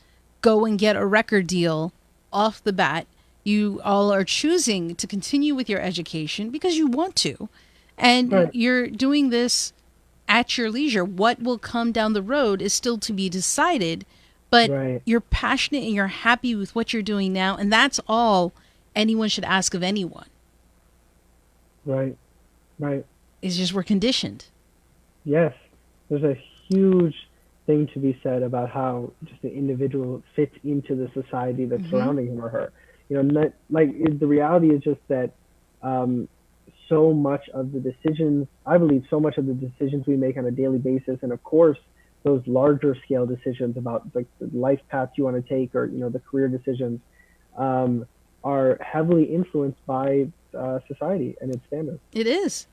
go and get a record deal off the bat. You all are choosing to continue with your education because you want to. And you're doing this at your leisure. What will come down the road is still to be decided. But you're passionate and you're happy with what you're doing now. And that's all anyone should ask of anyone. Right. It's just we're conditioned. Yes. There's a huge thing to be said about how just the individual fits into the society that's surrounding him or her. The reality is just that so much of the decisions, I believe so much of the decisions we make on a daily basis, and of course those larger scale decisions about the life path you want to take, or the career decisions, are heavily influenced by society and its standards. It is.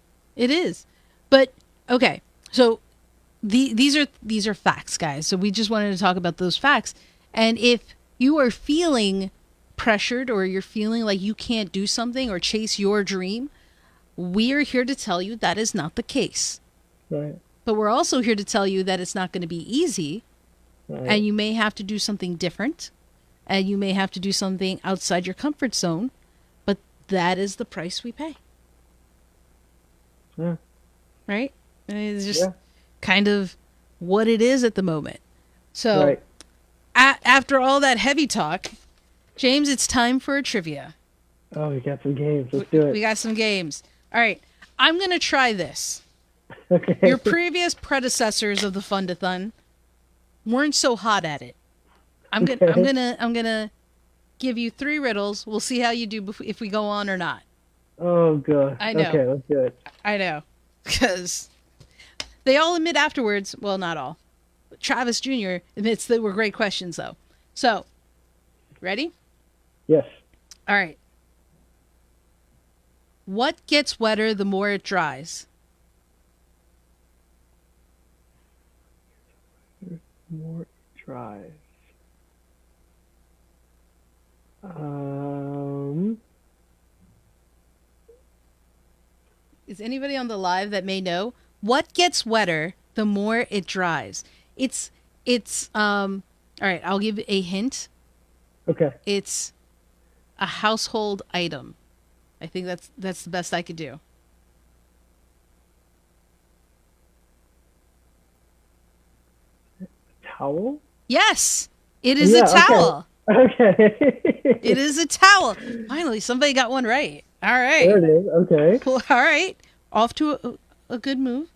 But okay, so these are facts, guys. So we just wanted to talk about those facts. And if you are feeling pressured, or you're feeling like you can't do something or chase your dream, we are here to tell you that is not the case. Right. But we're also here to tell you that it's not going to be easy, and you may have to do something different, and you may have to do something outside your comfort zone, but that is the price we pay. Yeah. Right? It's just kind of what it is at the moment. So after all that heavy talk, James, it's time for a trivia. Oh, we got some games. Let's do it. We got some games. All right. I'm going to try this. Okay. Your previous predecessors of the Fundathon weren't so hot at it. I'm gonna give you 3 riddles. We'll see how you do if we go on or not. Oh, God. I know. Okay, let's do it. I know. Because they all admit afterwards, well, not all. Travis Jr. admits they were great questions, though. So, ready? Yes. All right. What gets wetter the more it dries? More tries. Is anybody on the live that may know? What gets wetter the more it dries? All right, I'll give a hint. Okay. It's a household item. I think that's the best I could do. Towel? Yes, it is Yeah, a towel. Okay. It is a towel. Finally, somebody got one right. All right. There it is. Okay. Well, all right. Off to a good move.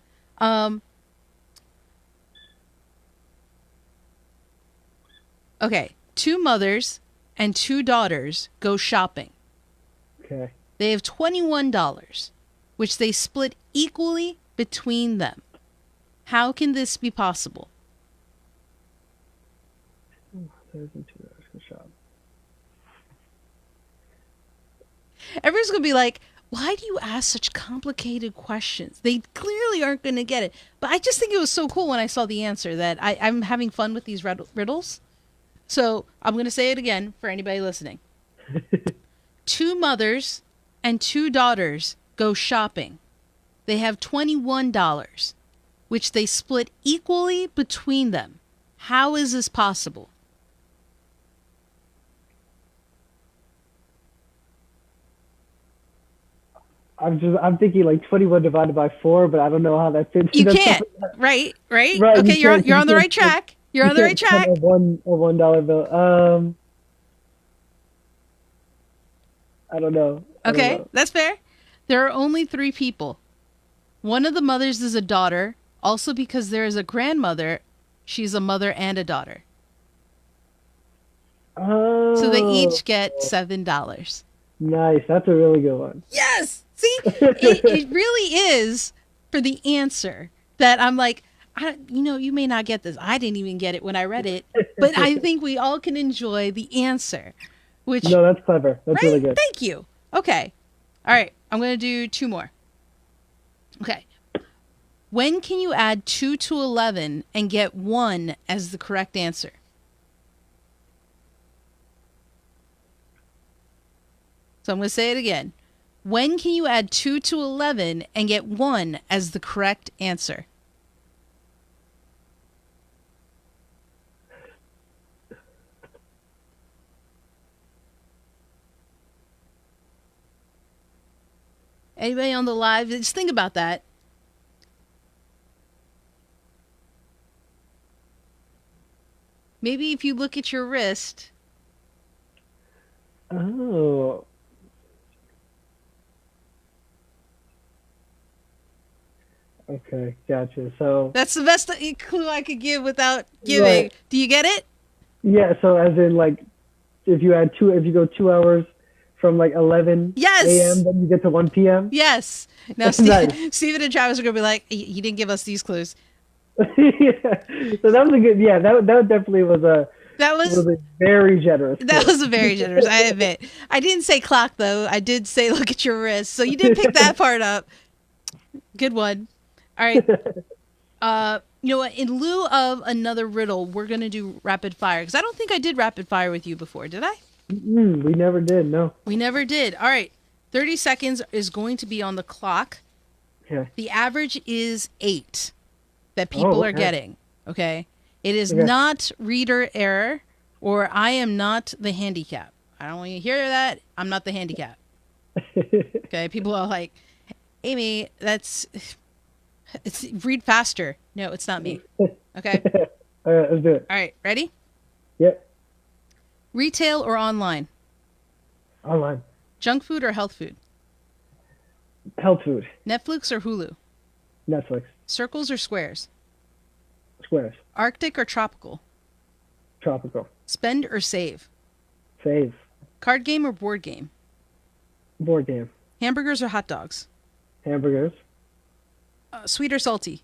Okay. 2 mothers and 2 daughters go shopping. Okay. They have $21, which they split equally between them. How can this be possible? There's a 2 hours to shop. Everyone's going to be like, why do you ask such complicated questions? They clearly aren't going to get it. But I just think it was so cool when I saw the answer that I'm having fun with these riddles. So I'm going to say it again for anybody listening. 2 mothers and 2 daughters go shopping. They have $21, which they split equally between them. How is this possible? I'm thinking like 21 divided by 4, but I don't know how that fits. You That's can't, something- right? Right, Okay, you you're on the can't- right track. You're you on the right can't track. cut a $1 bill. I don't know. I don't Okay, know. that's fair. There are only 3 people. One of the mothers is a daughter, also because there is a grandmother. She's a mother and a daughter. Oh. So they each get $7. Nice. That's a really good one. Yes! See, it really is for the answer that I'm like, you may not get this. I didn't even get it when I read it, but I think we all can enjoy the answer. Which, No, that's clever. That's right? really good. Thank you. Okay. All right. I'm going to do 2 more. Okay. When can you add 2 to 11 and get 1 as the correct answer? So I'm going to say it again. When can you add 2 to 11 and get 1 as the correct answer? Anybody on the live? Just think about that. Maybe if you look at your wrist. Oh. Okay, gotcha. So That's the best clue I could give without giving. Right. Do you get it? yeah, so as in like if you go 2 hours from like 11 Yes! a.m., then you get to 1 p.m. Yes. Now, Nice. Steven and Travis are going to be like, he didn't give us these clues. Yeah. So that was a good. Yeah, that definitely was a Was a very generous. that was a very generous, I admit. I didn't say clock, though. I did say look at your wrist. So you did pick that part up. Good one. All right. You know what? In lieu of another riddle, we're going to do rapid fire. Because I don't think I did rapid fire with you before, did I? We never did. No. We never did. All right. 30 seconds is going to be on the clock. Okay. The average is 8 that people are okay. getting. Okay. It is Okay. not reader error or I am not the handicap. I don't want you to hear that. I'm not the handicap. Okay. People are like, Amy, it's read faster. No, it's not me. Okay. All right, let's do it. All right. Ready? Yep. Retail or online? Online. Junk food or health food? Health food. Netflix or Hulu? Netflix. Circles or squares? Squares. Arctic or tropical? Tropical. Spend or save? Save. Card game or board game? Board game. Hamburgers or hot dogs? Hamburgers, Sweet or salty?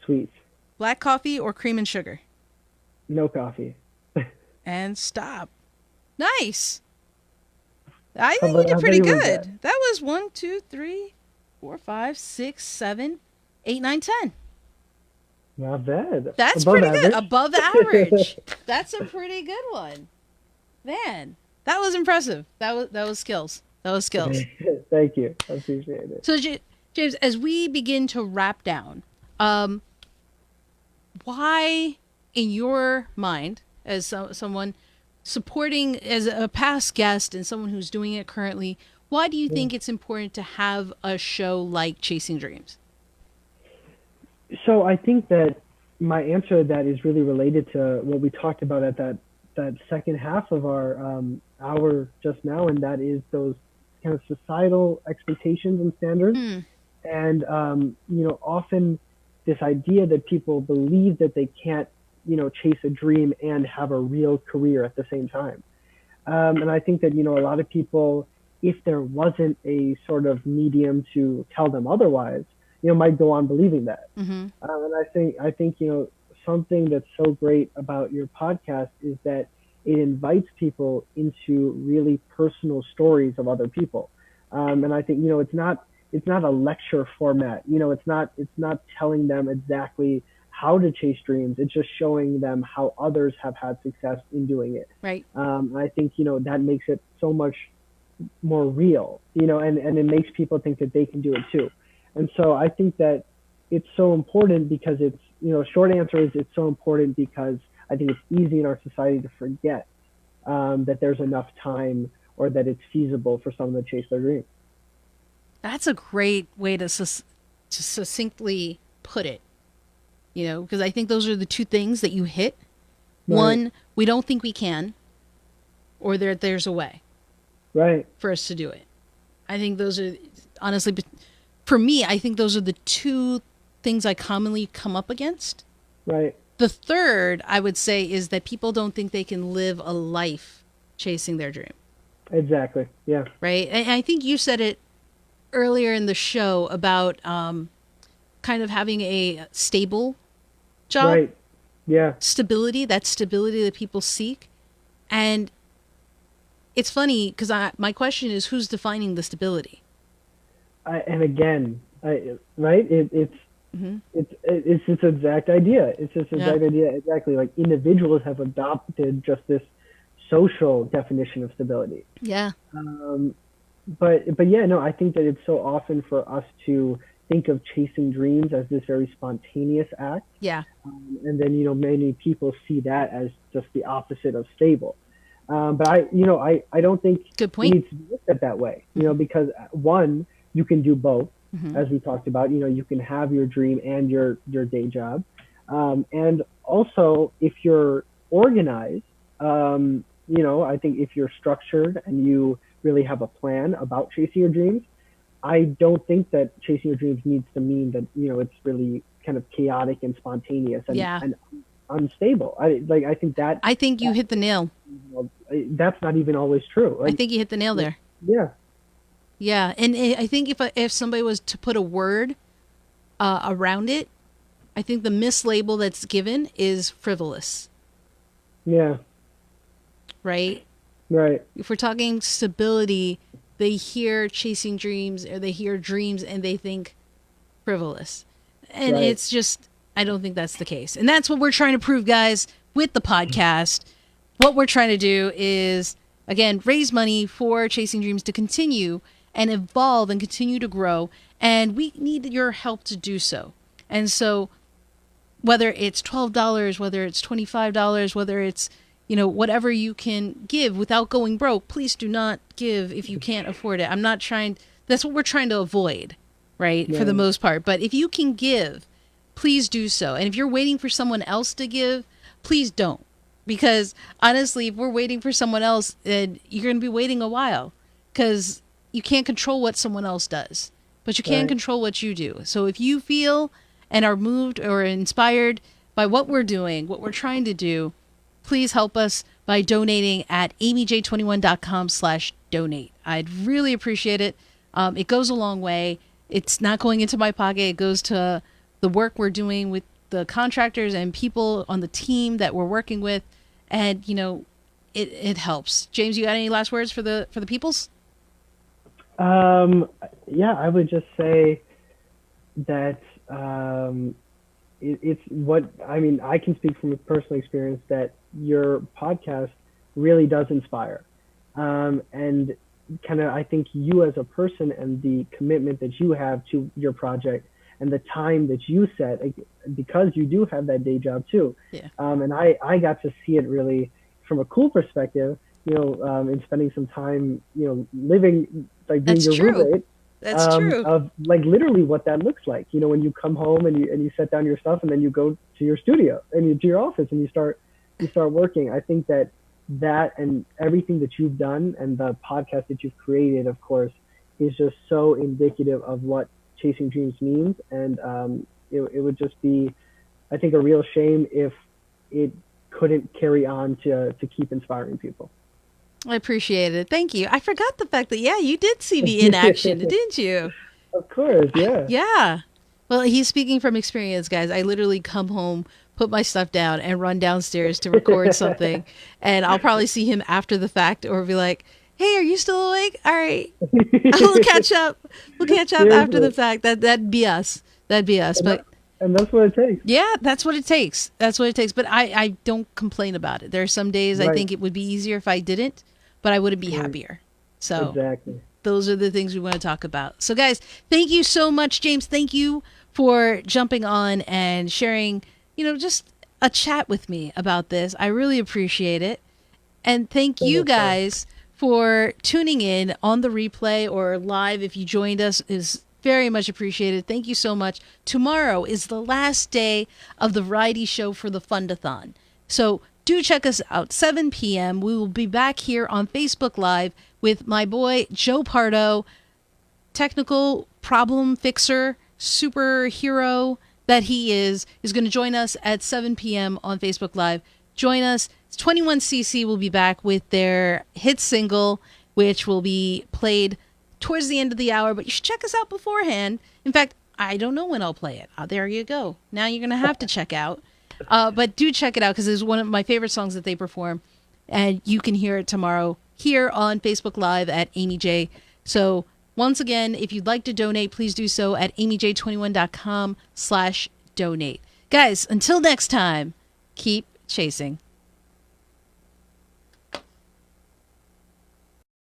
sweets, Black coffee or cream and sugar? no coffee. And stop. Nice. I How think about- you how did pretty about you with good. That was 1, 2, 3, 4, 5, 6, 7, 8, 9, 10. Not bad. That's Above pretty average. good. Above average. That's a pretty good one. Man, that was impressive. That was skills. That was skills. Thank you. I appreciate it. So, James, as we begin to wrap down, why, in your mind, as someone supporting, as a past guest and someone who's doing it currently, why do you think it's important to have a show like Chasing Dreams? So I think that my answer to that is really related to what we talked about at that second half of our hour just now, and that is those kind of societal expectations and standards. And often this idea that people believe that they can't, chase a dream and have a real career at the same time. And I think that, a lot of people, if there wasn't a sort of medium to tell them otherwise, might go on believing that. And I think, something that's so great about your podcast is that it invites people into really personal stories of other people. And I think, it's not a lecture format. It's not telling them exactly how to chase dreams. It's just showing them how others have had success in doing it. Right. I think, that makes it so much more real, and it makes people think that they can do it too. And so I think that it's so important because it's, short answer is it's so important because I think it's easy in our society to forget that there's enough time or that it's feasible for someone to chase their dreams. That's a great way to succinctly put it, because I think those are the two things that you hit. Right. One, we don't think we can, or there's a way Right. for us to do it. I think those are, honestly, for me, I think those are the two things I commonly come up against. Right. The third, I would say, is that people don't think they can live a life chasing their dream. Exactly. Yeah. Right? And I think you said it earlier in the show about kind of having a stable job. Right. Yeah. Stability, that stability that people seek. And it's funny because my question is, who's defining the stability? And again, right? It's this exact idea. It's this exact idea. Exactly. Like individuals have adopted just this social definition of stability. Yeah. But yeah, no, I think that it's so often for us to think of chasing dreams as this very spontaneous act. Yeah. And then, many people see that as just the opposite of stable. But I don't think Good point. it needs to be looked at that way, because one, you can do both, as we talked about, you can have your dream and your day job. And also if you're organized, I think if you're structured and you really have a plan about chasing your dreams, I don't think that chasing your dreams needs to mean that, it's really kind of chaotic and spontaneous and unstable. I think you hit the nail. That's not even always true. I think you hit the nail there. Yeah. Yeah. And I think if somebody was to put a word around it, I think the mislabel that's given is frivolous. Yeah. Right? Right. If we're talking stability, they hear chasing dreams or they hear dreams and they think frivolous. And Right. it's just, I don't think that's the case. And that's what we're trying to prove, guys, with the podcast. What we're trying to do is, again, raise money for Chasing Dreams to continue and evolve and continue to grow. And we need your help to do so. And so whether it's $12, whether it's $25, whether it's, whatever you can give without going broke, please do not give if you can't afford it. I'm not trying, that's what we're trying to avoid, right? For the most part. But if you can give, please do so. And if you're waiting for someone else to give, please don't. Because honestly, if we're waiting for someone else, then you're going to be waiting a while because you can't control what someone else does, but you can control what you do. So if you feel and are moved or inspired by what we're doing, what we're trying to do, please help us by donating at amyj21.com/donate. I'd really appreciate it. It goes a long way. It's not going into my pocket. It goes to the work we're doing with the contractors and people on the team that we're working with. And, it helps. James, you got any last words for the peoples? Yeah, I would just say that it's what I mean. I can speak from a personal experience that your podcast really does inspire, and kind of I think you as a person and the commitment that you have to your project and the time that you set, because you do have that day job too. Yeah. And I got to see it really from a cool perspective, in spending some time, living, like being That's your true. roommate. That's true. Of like literally what that looks like, when you come home and you set down your stuff and then you go to your studio and to your office and you start working. I think that and everything that you've done and the podcast that you've created, of course, is just so indicative of what chasing dreams means. And it would just be, I think, a real shame if it couldn't carry on to keep inspiring people. I appreciate it. Thank you. I forgot the fact that, you did see me in action, didn't you? Of course, yeah. Yeah. Well, he's speaking from experience, guys. I literally come home, put my stuff down, and run downstairs to record something. And I'll probably see him after the fact or be like, hey, are you still awake? All right. We'll catch up. After the fact. That'd be us. And that's what it takes. Yeah, that's what it takes. But I don't complain about it. There are some days I think it would be easier if I didn't, but I wouldn't be happier. So exactly. Those are the things we want to talk about. So guys, thank you so much, James. Thank you for jumping on and sharing, just a chat with me about this. I really appreciate it. And thank you guys for tuning in on the replay or live. If you joined us, is very much appreciated. Thank you so much. Tomorrow is the last day of the variety show for the Fundathon. So do check us out, 7 p.m. We will be back here on Facebook Live with my boy Joe Pardo, technical problem fixer, superhero that he is going to join us at 7 p.m. on Facebook Live. Join us. 21cc will be back with their hit single, which will be played towards the end of the hour, but you should check us out beforehand. In fact, I don't know when I'll play it. There you go. Now you're going to have to check out. But do check it out because it's one of my favorite songs that they perform. And you can hear it tomorrow here on Facebook Live at Amy J. So once again, if you'd like to donate, please do so at amyj21.com/donate. Guys, until next time, keep chasing.